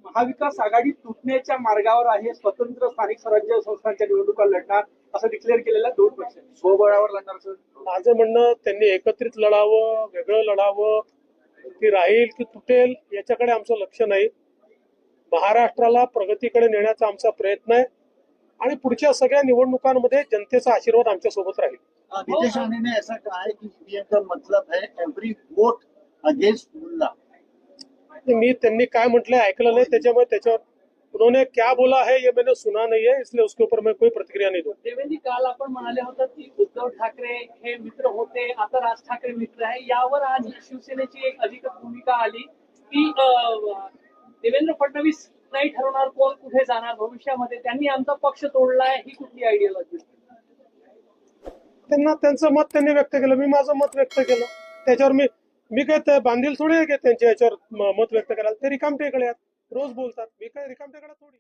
महाविकास आघाडी तुटण्याच्या मार्गावर आहे, स्वतंत्र स्थानिक स्वराज्य संस्थांच्या निवडणुका लढणार असं डिक्लेअर केलेल्या 2 पक्ष स्वबळावर लढणार असं माझं म्हणणं त्यांनी एकत्रित लढावं, वेगळं लढावं, ती राहील की तुटेल याच्याकडे आमचं लक्ष नाही. महाराष्ट्राला प्रगतीकडे नेण्याचा आमचा प्रयत्न आहे आणि पुढच्या सगळ्या निवडणुकांमध्ये जनतेचा आशीर्वाद आमच्या सोबत राहील. नीतीश राणे ने ऐसा कहा है कि ईवीएम का मतलब है एवरी वोट अगेंस्ट मुल्ला. मी त्यांनी काय म्हटलंय ऐकलं नाही, त्याच्यामुळे त्याच्यावर उन्होंने क्या बोला है ये मैंने सुना नहीं है, इसलिए उसके ऊपर मैं कोई प्रतिक्रिया नहीं दूं. देवेंद्र काल आपण म्हणाले होते की उद्धव ठाकरे हे मित्र होते, आता राज ठाकरे मित्र आहे. यावर आज शिवसेनेची एक अधिक भूमिका आली की देवेंद्र फडणवीस नाही ठरवणार कोण कुठे जाणार भविष्यामध्ये, त्यांनी आमचा पक्ष तोडलाय, ही कुठली आयडियोलॉजी? त्यांना त्यांचं मत त्यांनी व्यक्त केलं, मी माझं मत व्यक्त केलं. त्याच्यावर मी काय ते बांधील थोडी आहे की त्यांच्या याच्यावर मत व्यक्त करायला. ते रिकामटेकडे आहेत, रोज बोलतात. मी काय रिकामटेकडे थोडी.